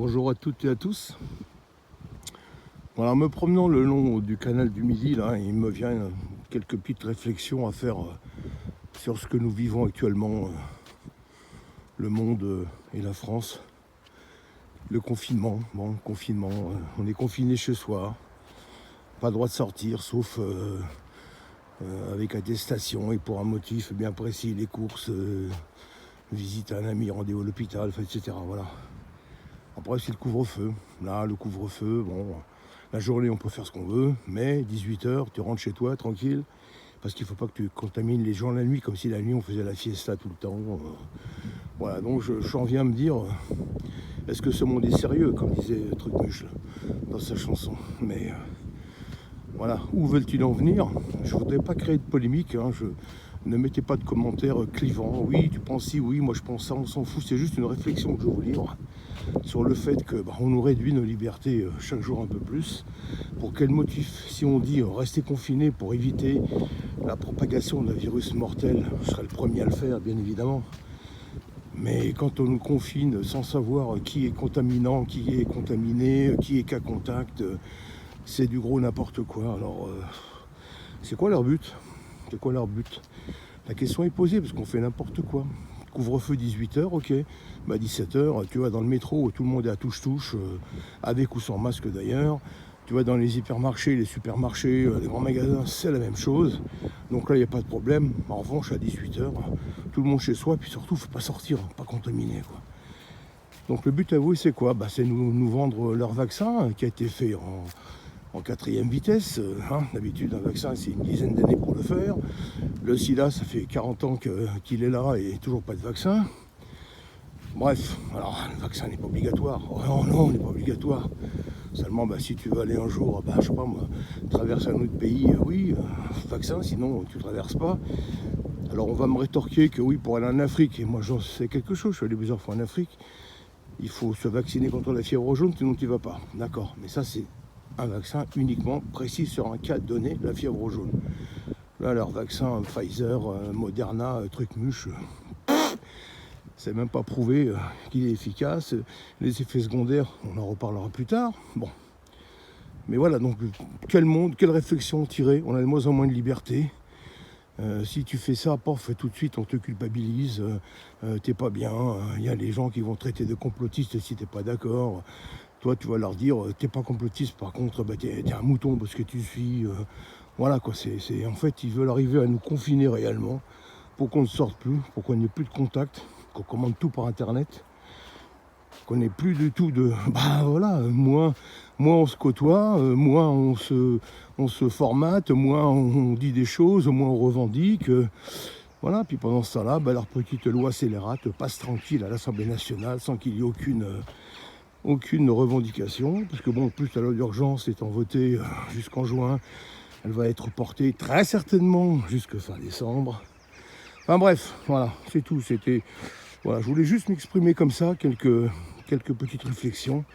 Bonjour à toutes et à tous. Voilà, en me promenant le long du canal du Midi, là, il me vient quelques petites réflexions à faire sur ce que nous vivons actuellement, le monde et la France. Le confinement, on est confiné chez soi, pas le droit de sortir, sauf avec attestation et pour un motif bien précis, les courses, visite à un ami, rendez-vous à l'hôpital, etc. Voilà. Après, c'est le couvre-feu. Là, le couvre-feu, bon, la journée, on peut faire ce qu'on veut, mais 18h, tu rentres chez toi, tranquille, parce qu'il ne faut pas que tu contamines les gens la nuit, comme si la nuit, on faisait la fiesta tout le temps. Voilà, donc j'en viens à me dire, est-ce que ce monde est sérieux, comme disait Trucmuche dans sa chanson. Mais voilà, où veulent-ils en venir? Je ne voudrais pas créer de polémique, hein, ne mettez pas de commentaires clivants. Oui, tu penses si, oui, moi je pense ça, on s'en fout. C'est juste une réflexion que je vous livre sur le fait que on nous réduit nos libertés chaque jour un peu plus. Pour quel motif? Si on dit rester confiné pour éviter la propagation d'un virus mortel, je serais le premier à le faire, bien évidemment. Mais quand on nous confine sans savoir qui est contaminant, qui est contaminé, qui est cas contact, c'est du gros n'importe quoi. Alors, c'est quoi leur but? C'est quoi leur but? La question est posée parce qu'on fait n'importe quoi. Couvre-feu 18h, ok. 17h, tu vas dans le métro où tout le monde est à touche-touche, avec ou sans masque d'ailleurs. Tu vas dans les hypermarchés, les supermarchés, les grands magasins, c'est la même chose. Donc là, il n'y a pas de problème. En revanche, à 18h, tout le monde chez soi, puis surtout, il ne faut pas sortir, pas contaminer, quoi. Donc le but à vous, c'est quoi? C'est nous vendre leur vaccin qui a été fait en 4e vitesse. D'habitude, un vaccin, c'est une dizaine d'années pour le faire. Le sida, ça fait 40 ans qu'il est là et toujours pas de vaccin. Bref, alors le vaccin n'est pas obligatoire. Oh non, il n'est pas obligatoire. Seulement, si tu veux aller un jour, je sais pas moi, traverser un autre pays, oui, vaccin, sinon tu ne traverses pas. Alors on va me rétorquer que oui, pour aller en Afrique, et moi j'en sais quelque chose, je suis allé plusieurs fois en Afrique, il faut se vacciner contre la fièvre jaune, sinon tu ne vas pas. D'accord, mais ça c'est un vaccin uniquement précis sur un cas donné, la fièvre jaune. Là, leur vaccin Pfizer, Moderna, Trucmuche, c'est même pas prouvé qu'il est efficace. Les effets secondaires, on en reparlera plus tard. Bon. Mais voilà, donc quel monde, quelle réflexion tirer? On a de moins en moins de liberté. Si tu fais ça, paf, tout de suite on te culpabilise, t'es pas bien. Il y a les gens qui vont te traiter de complotiste si t'es pas d'accord. Toi, tu vas leur dire, t'es pas complotiste, par contre, t'es un mouton parce que tu suis. Voilà quoi, en fait, ils veulent arriver à nous confiner réellement pour qu'on ne sorte plus, pour qu'on n'ait plus de contact, qu'on commande tout par internet, qu'on n'ait plus du tout de... moins on se côtoie, moins on se formate, moins on dit des choses, moins on revendique. Voilà, puis pendant ce temps-là, leur petite loi scélérate passe tranquille à l'Assemblée nationale sans qu'il y ait aucune revendication, parce que plus la loi d'urgence étant votée jusqu'en juin, elle va être portée très certainement jusqu'à fin décembre. Enfin bref, voilà, c'est tout. Voilà, je voulais juste m'exprimer comme ça, quelques petites réflexions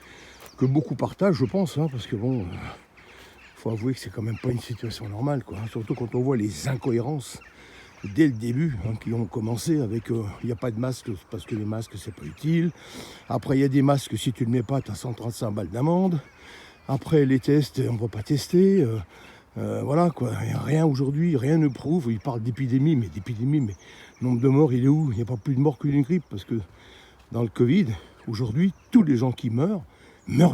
que beaucoup partagent, je pense, parce que faut avouer que c'est quand même pas une situation normale, quoi. Surtout quand on voit les incohérences dès le début, qui ont commencé avec il n'y a pas de masque parce que les masques c'est pas utile. Après il y a des masques, si tu ne le mets pas, tu as 135 balles d'amende. Après les tests, on ne va pas tester. Voilà quoi, rien aujourd'hui, rien ne prouve. Il parle d'épidémie, mais le nombre de morts, il est où? Il n'y a pas plus de morts qu'une grippe, parce que dans le Covid, aujourd'hui, tous les gens qui meurent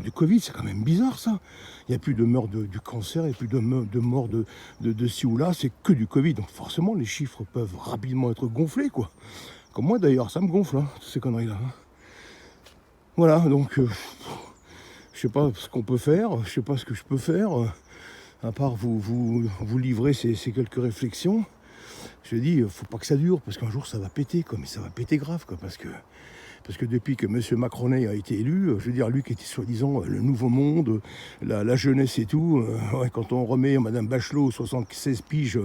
du Covid, c'est quand même bizarre ça. Il n'y a plus de morts du cancer, il n'y a plus de morts de ci ou là, c'est que du Covid. Donc forcément, les chiffres peuvent rapidement être gonflés, quoi. Comme moi d'ailleurs, ça me gonfle, toutes ces conneries-là. Voilà, donc je sais pas ce qu'on peut faire, je sais pas ce que je peux faire. À part vous livrer ces quelques réflexions, je dis, il ne faut pas que ça dure, parce qu'un jour ça va péter, quoi, mais ça va péter grave, quoi, parce que depuis que M. Macronet a été élu, je veux dire, lui qui était soi-disant le nouveau monde, la jeunesse et tout, quand on remet Mme Bachelot 76 piges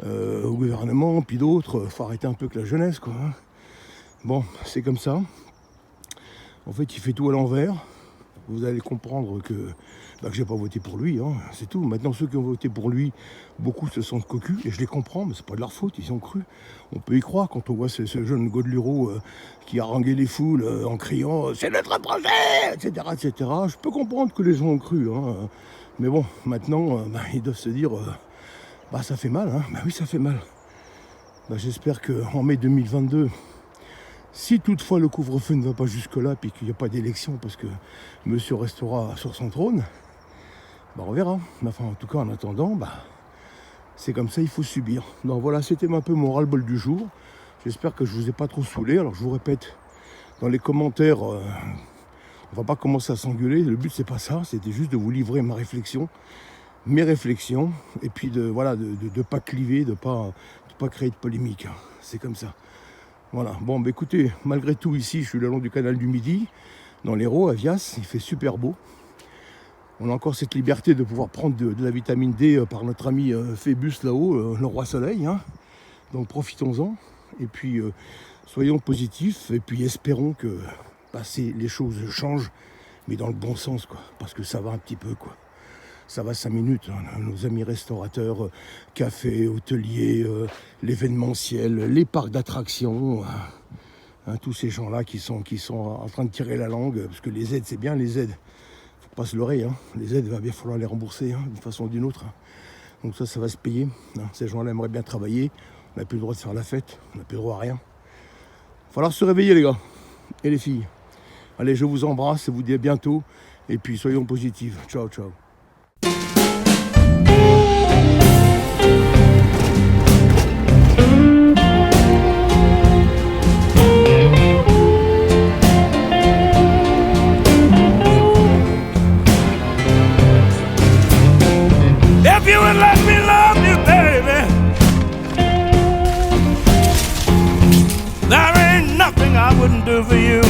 au gouvernement, puis d'autres, il faut arrêter un peu que la jeunesse, quoi. Bon, c'est comme ça. En fait, il fait tout à l'envers. vous allez comprendre que j'ai pas voté pour lui, hein, c'est tout. Maintenant, ceux qui ont voté pour lui, beaucoup se sentent cocus, et je les comprends, mais c'est pas de leur faute, ils y ont cru. On peut y croire quand on voit ce jeune Godeluro qui a harangué les foules en criant « C'est notre projet !» etc., etc. Je peux comprendre que les gens ont cru, hein, mais bon, maintenant, ils doivent se dire ça fait mal, hein. Oui, ça fait mal. J'espère qu'en mai 2022, si toutefois le couvre-feu ne va pas jusque-là, puis qu'il n'y a pas d'élection, parce que monsieur restera sur son trône, on verra. Mais enfin, en tout cas, en attendant, c'est comme ça, il faut subir. Donc voilà, c'était un peu mon ras-le-bol du jour. J'espère que je ne vous ai pas trop saoulé. Alors je vous répète, dans les commentaires, on va pas commencer à s'engueuler. Le but, c'est pas ça, c'était juste de vous livrer ma réflexion, mes réflexions, et puis de pas cliver, de pas créer de polémique. C'est comme ça. Voilà, bon, écoutez, malgré tout, ici, je suis le long du canal du Midi, dans l'Hérault, à Vias, il fait super beau. On a encore cette liberté de pouvoir prendre de la vitamine D par notre ami Phébus là-haut, le roi soleil, hein. Donc profitons-en, et puis soyons positifs, et puis espérons que les choses changent, mais dans le bon sens, quoi, parce que ça va un petit peu, quoi. Ça va 5 minutes, hein. Nos amis restaurateurs, cafés, hôteliers, l'événementiel, les parcs d'attractions, hein, tous ces gens-là qui sont en train de tirer la langue, parce que les aides, c'est bien les aides, faut pas se leurrer, hein. Les aides, il va bien falloir les rembourser, hein, d'une façon ou d'une autre, hein. Donc ça va se payer, hein. Ces gens-là aimeraient bien travailler, on n'a plus le droit de faire la fête, on n'a plus le droit à rien. Il va falloir se réveiller, les gars et les filles. Allez, je vous embrasse, je vous dis à bientôt, et puis soyons positifs. Ciao, ciao. If you would let me love you, baby, there ain't nothing I wouldn't do for you.